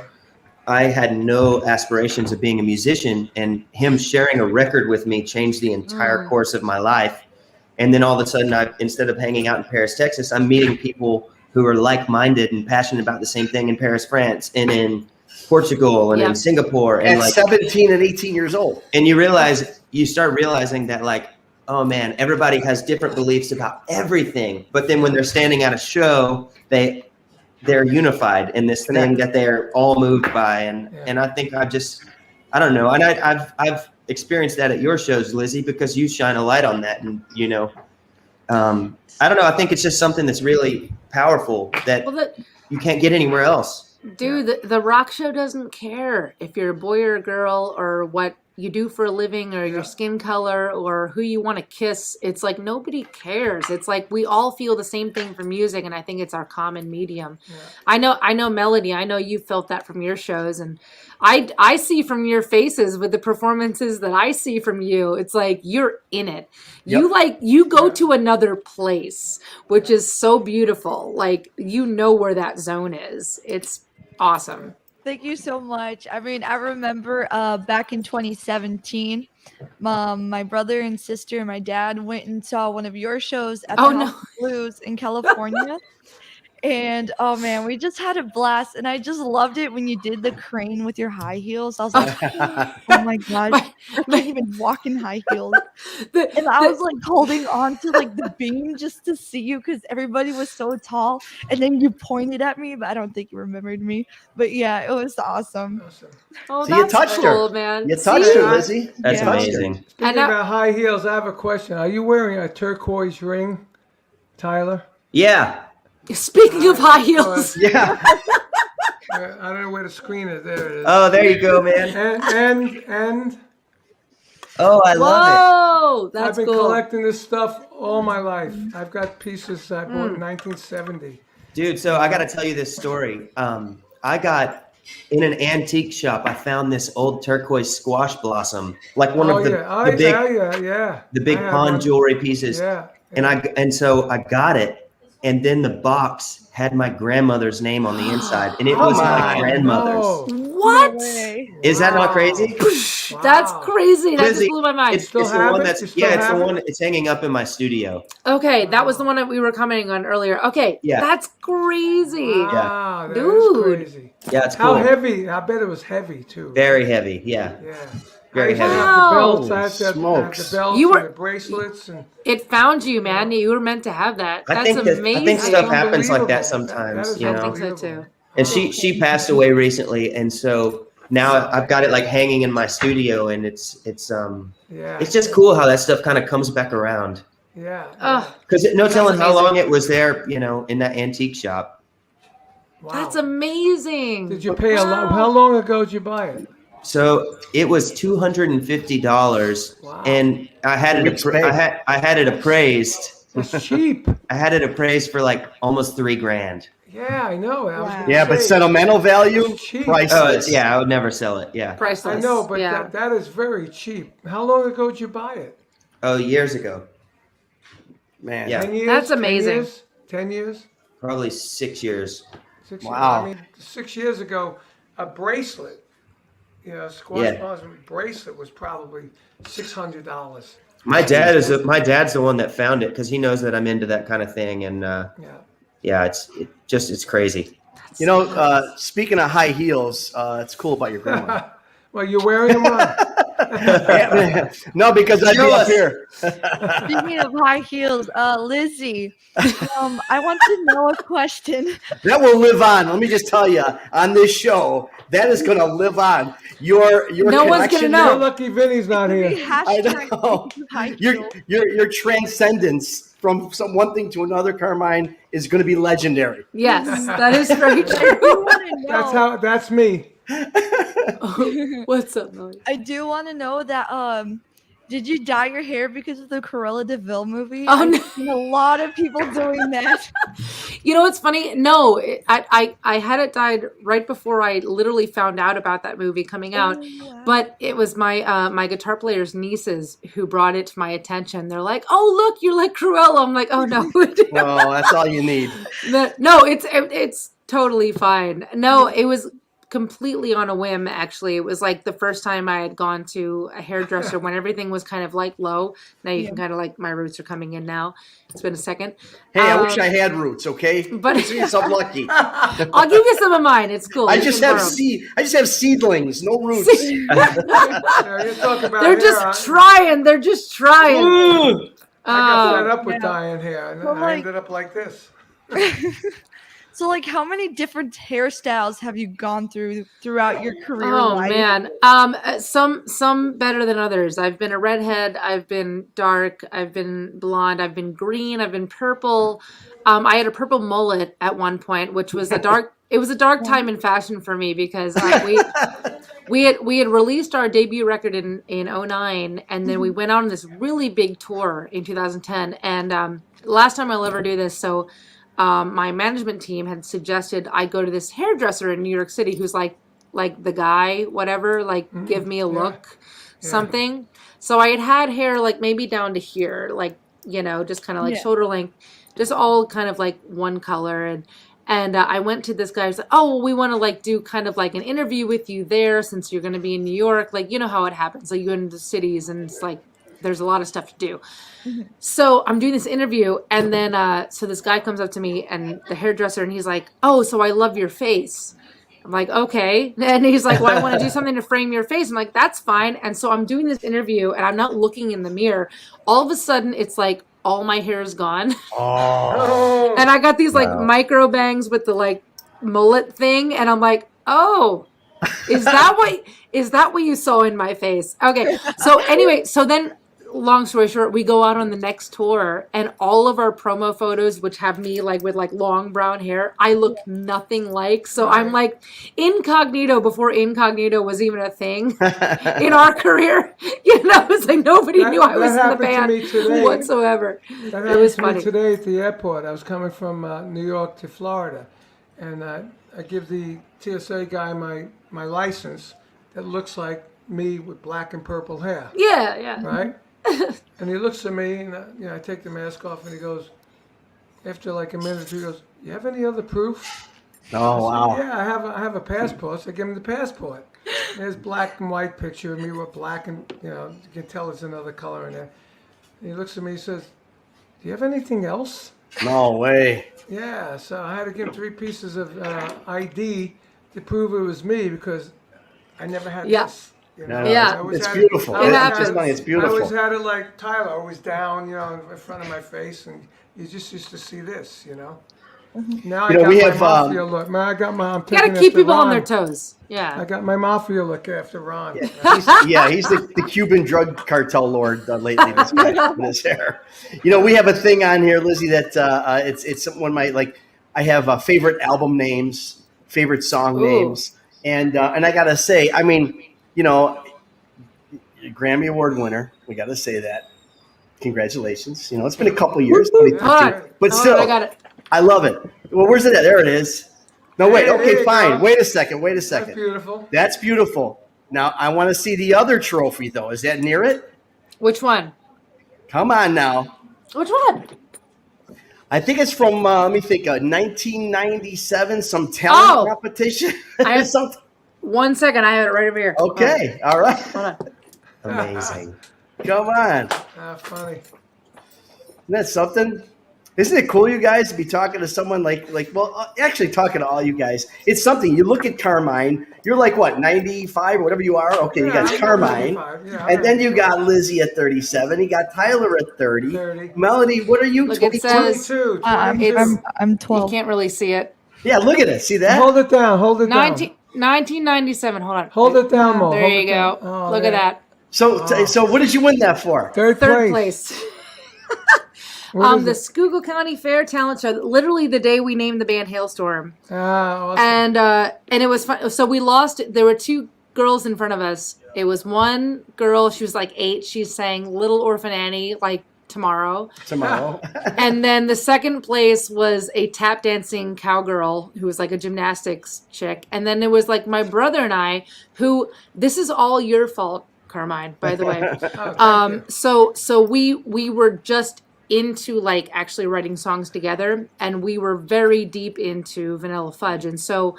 I had no aspirations of being a musician, and him sharing a record with me changed the entire Mm. course of my life. And then all of a sudden, instead of hanging out in Paris, Texas, I'm meeting people who are like-minded and passionate about the same thing in Paris, France, and in Portugal, and in Yep. Singapore, and At 17 and 18 years old. and you start realizing that, like, oh man, everybody has different beliefs about everything, but then when they're standing at a show, they're unified in this thing that they're all moved by. And I think I don't know. And I've experienced that at your shows, Lzzy, because you shine a light on that. And, I don't know. I think it's just something that's really powerful that Well, you can't get anywhere else. dude, the rock show doesn't care if you're a boy or a girl or what you do for a living or your skin color or who you want to kiss. It's like nobody cares. It's like we all feel the same thing for music, and I think it's our common medium. Yeah. I know Melody, I know you felt that from your shows, and I see from your faces with the performances that I see from you, it's like you're in it. You go to another place, which is so beautiful. Like you know where that zone is. It's awesome. Thank you so much. I mean, I remember back in 2017, my brother and sister and my dad went and saw one of your shows at the Oh House no. of Blues in California. And oh man, we just had a blast. And I just loved it when you did the crane with your high heels. I was like, oh my gosh, My- I my- can't even walk in high heels. the- And I the- was like holding on to like the beam just to see you because everybody was so tall. And then you pointed at me, but I don't think you remembered me. But yeah, it was awesome. Awesome. oh, So you that's touched cool, her. man. You touched her, See? Lzzy. That's You touched her. amazing. Speaking And now- about high heels, I have a question. Are you wearing a turquoise ring, Tyler? Yeah. Speaking of high heels, Yeah. I don't know where the screen is. There it is. Oh, there you go, man. And Oh, I love whoa, I've that's been cool. collecting this stuff all my life. I've got pieces I bought in 1970. it. Dude, so I got to tell you this story. I got in an antique shop, I found this old turquoise squash blossom, like one of the big I have pawn one. jewelry pieces. Yeah. And so I got it, and then the box had my grandmother's name on the inside, and it was my on. grandmother's. No. What? No way. Is that not crazy? That's Wow. crazy. That just Lizzie, blew my mind. It's still the have one it? that's You still it's the have it? one. It's hanging up in my studio. Okay, that was the one that we were commenting on earlier. Okay, Yeah. that's crazy. Wow, that is Dude. crazy. Yeah, it's How cool. heavy? I bet it was heavy too. Very heavy. Yeah. Yeah. Very I used to heavy. have the belts. I Wow. had to have Smokes. the belts You were- and the bracelets and It found you, man. You were meant to have that. I That's think amazing. stuff happens like that Unbelievable. sometimes. That is You know. I think so, unbelievable. too. And she passed away recently, and so now I've got it like hanging in my studio, and it's Yeah. just cool how that stuff kind of comes back around. Yeah. Oh, Because no That's telling how amazing. long it was there, in that antique shop. Wow. that's amazing. Did you pay a lot? Wow. How long ago did you buy it? So it was $250, Wow. and I had it. Which pay? I had it appraised. That's cheap. I had it appraised for like almost $3,000. Yeah, I know. I was Wow. gonna Yeah, but say, sentimental value, It's cheap. priceless. Oh, yeah, I would never sell it. Yeah. Priceless. I know, but yeah. that is very cheap. How long ago did you buy it? Oh, years ago, Man. Yeah. 10 years? That's 10 amazing. years? 10 years? probably 6 years. 6 Wow. years. I mean, 6 years ago, a bracelet, squash Yeah. balls bracelet was probably $600. My dad's the one that found it because he knows that I'm into that kind of thing, and Yeah. it's crazy. Speaking of high heels, it's cool about your grandma. Well, you're wearing them on. No, because I'd be Show up us. here. Speaking of high heels, Lizzie, I want to know a question. That will live on. Let me just tell you, on this show, that is going to live on. Your No one's gonna connection know. You're lucky Vinny's not Maybe here. I hashtag know. high Your heels. your transcendence from one thing to another, Carmine, is going to be legendary. Yes, that is very I true. do want to know. That's me. What's up, Millie? I do want to know that. Did you dye your hair because of the Cruella de Vil movie? Oh, I've no. seen a lot of people doing that. You know what's funny? No, I had it dyed right before I literally found out about that movie coming out. Oh, wow. But it was my my guitar player's nieces who brought it to my attention. They're like, "Oh, look, you're like Cruella." I'm like, "Oh no, No, that's all you need. no, it's totally fine." No, it was completely on a whim. Actually, it was like the first time I had gone to a hairdresser when everything was kind of like low. Now you can kind of like my roots are coming in now. It's been a second. Hey, I wish I had roots. Okay, but- but I'm lucky. I'll give you some of mine. It's cool. I You just can have borrow 'em. I just have seedlings, no roots. Yeah, you're talking about They're hair. just trying. They're just trying. I got fed up with yeah. dyeing hair, and But, I like- ended up like this. So, like, how many different hairstyles have you gone through throughout your career? Oh life? man, some better than others. I've been a redhead. I've been dark. I've been blonde. I've been green. I've been purple. I had a purple mullet at one point, which was a dark. It was a dark time in fashion for me because we had released our debut record in 2009, and then we went on this really big tour in 2010. And last time I'll ever do this, so. My management team had suggested I go to this hairdresser in New York City who's like the guy, whatever, like give me a look, something. So I had hair like maybe down to here, like, just kind of like shoulder length, just all kind of like one color. And I went to this guy who's like, oh, well, we want to like do kind of like an interview with you there since you're going to be in New York. Like, you know how it happens. Like you go into the cities and it's like, there's a lot of stuff to do. So I'm doing this interview, and then so this guy comes up to me, and the hairdresser, and he's like, "Oh, so I love your face." I'm like, "Okay," and he's like, "Well, I want to do something to frame your face." I'm like, "That's fine." And so I'm doing this interview, and I'm not looking in the mirror. All of a sudden, it's like all my hair is gone, Oh, and I got these like Wow. micro bangs with the like mullet thing, and I'm like, "Oh." Is that what you saw in my face? Okay. So anyway, so then long story short, we go out on the next tour, and all of our promo photos, which have me like with like long brown hair, I look nothing like. So I'm like incognito before incognito was even a thing in our career. It's like nobody That- knew I that was in the happened to band me today. whatsoever. that It was happened to me funny. today at the airport. I was coming from New York to Florida, and I give the TSA guy my license that looks like me with black and purple hair, Yeah. right? And he looks at me, and I take the mask off, and he goes, after like a minute or two, he goes, "You have any other proof?" Oh wow. Yeah, I have a passport. So I give him the passport. There's black and white picture of me with black, and you can tell there's another color in there. And he looks at me, he says, "Do you have anything else?" No way. Yeah, so I had to give him 3 pieces of ID to prove it was me because I never had Yeah. this. No, Yeah. I always it's had beautiful. I always happens. had It's funny. It's I always beautiful. had it like Tyler, always down, in front of my face, and you just used to see this, Now You know, I got we my have, mafia look. Man, I got my. I'm You gotta taking keep after people on their Ron. toes. I Yeah. got my mafia look after Ron. He's the Cuban drug cartel lord lately. This guy with his hair. You know, we have a thing on here, Lizzie. That it's one of my I have favorite album names, favorite song Ooh. names, and I gotta say, I mean, you know, Grammy Award winner. We gotta say that. Congratulations. You know, it's been a couple years, Hold 2013, on. but Hold still, on, I got it. I love it. Well, where's it at? There it is. No, wait. Hey, there Okay, you fine. go. Wait a second. That's beautiful. That's beautiful. Now, I want to see the other trophy, though. Is that near it? Which one? Come on now. Which one? I think it's from, let me think, 1997, some talent competition. I have Something. 1 second. I have it right over here. Okay. All right. Hold on. Amazing. Come on. Funny. Isn't that something? Isn't it cool, you guys, to be talking to someone actually talking to all you guys? It's something. You look at Carmine, you're like, what, 95 or whatever you are? Okay, you got I'm Carmine. 95. Yeah, And then you got Lizzie at 37. You got Tyler at 30. 30. Melody, what are you, Look, it 22? says 22. I'm you 12. can't really see it. Yeah, look at it. See that? Hold it down. Hold it down. 1997. Hold on. Hold it down, Mo. There Hold you it go. down. Oh, Look yeah. at that. So what did you win that for? Third Third place. What is The it? Schuylkill County Fair Talent Show. Literally the day we named the band Hailstorm. Awesome. And it was fun. So we lost. There were two girls in front of us. It was one girl. She was like 8. She sang Little Orphan Annie like tomorrow. And then the second place was a tap dancing cowgirl who was like a gymnastics chick. And then it was like my brother and I, who, this is all your fault, Carmine, by the way. So we were just into like actually writing songs together, and we were very deep into Vanilla Fudge. And so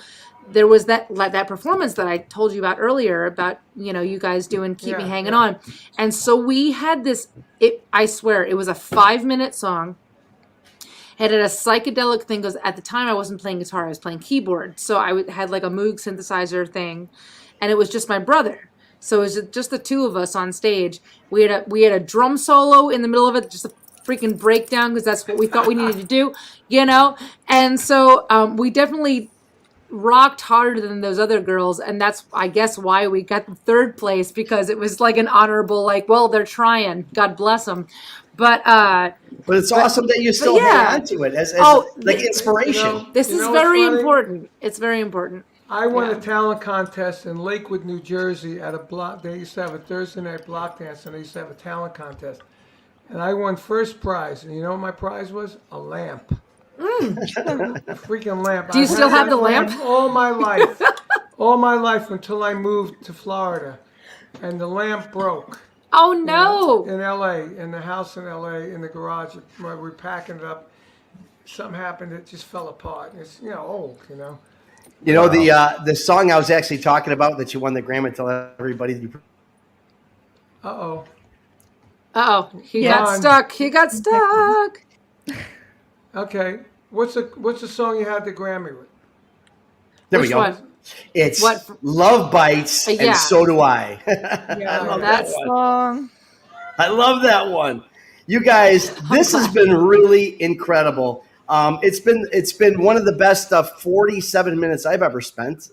there was that performance that I told you about earlier about, you know, you guys doing Keep Me Hanging On. And so we had this, I swear, it was a 5-minute song. It had a psychedelic thing, because at the time I wasn't playing guitar, I was playing keyboard. So I had like a Moog synthesizer thing, and it was just my brother. So it was just the two of us on stage. We had a drum solo in the middle of it, just a freaking breakdown, because that's what we thought we needed to do, you know? And so we definitely rocked harder than those other girls, and that's, I guess, why we got the third place, because it was like an honorable, like, well, they're trying, God bless them. But it's awesome that you still hang on to it as like inspiration. This is very important. It's very important. I won a talent contest in Lakewood, New Jersey at a block. They used to have a Thursday night block dance, and they used to have a talent contest. And I won first prize. And you know what my prize was? A lamp. A freaking lamp. Do you still have the lamp? All my life. All my life until I moved to Florida. And the lamp broke. Oh, no. In L.A., in the house in L.A., in the garage. We were packing it up. Something happened. It just fell apart. It's, old, You know, the song I was actually talking about that you won the Grammy, tell everybody that you. Uh-oh. He got stuck. He got stuck. Okay. What's the song you had the Grammy with? There Which we go. one? It's Love Bites, and So Do I. Yeah, I love that song. I love that one. You guys, this has been really incredible. It's been one of the best 47 minutes I've ever spent.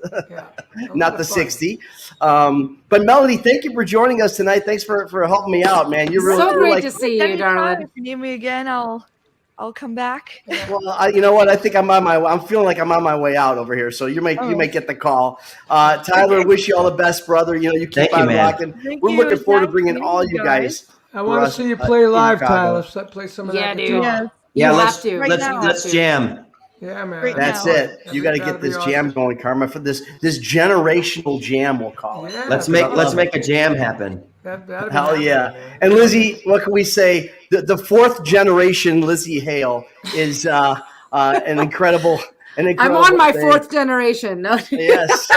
Not the 60. But Melody, thank you for joining us tonight. Thanks for helping me out, man. You're really so great like, to see you, darling. If you need me again, I'll come back. Well, you know what? I think I'm feeling like I'm on my way out over here. So you may get the call. Tyler, wish you all the best, brother. You know, you keep on rocking. We're looking forward to bringing all you guys. I want to see you play live, Tyler. So play some of that dude. guitar. Yeah, Let's let's jam. Yeah, man. That's it. You got to get this jam going, Karma. For this generational jam, we'll call it. Yeah, Let's make a jam happen. Hell yeah! And Lizzie, what can we say? The fourth generation Lzzy Hale is an incredible. I'm on my thing. 4th generation. No. Yes.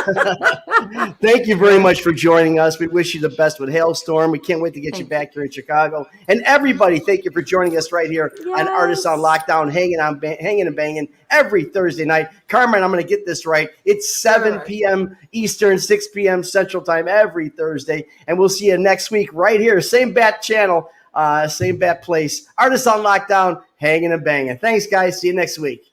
Thank you very much for joining us. We wish you the best with Hailstorm. We can't wait to get you back here in Chicago. And everybody, thank you for joining us right here on Artists on Lockdown, hanging and banging every Thursday night. Carmen, I'm going to get this right. It's 7 p.m. Eastern, 6 p.m. Central Time every Thursday. And we'll see you next week right here. Same bat channel, same bat place. Artists on Lockdown, hanging and banging. Thanks, guys. See you next week.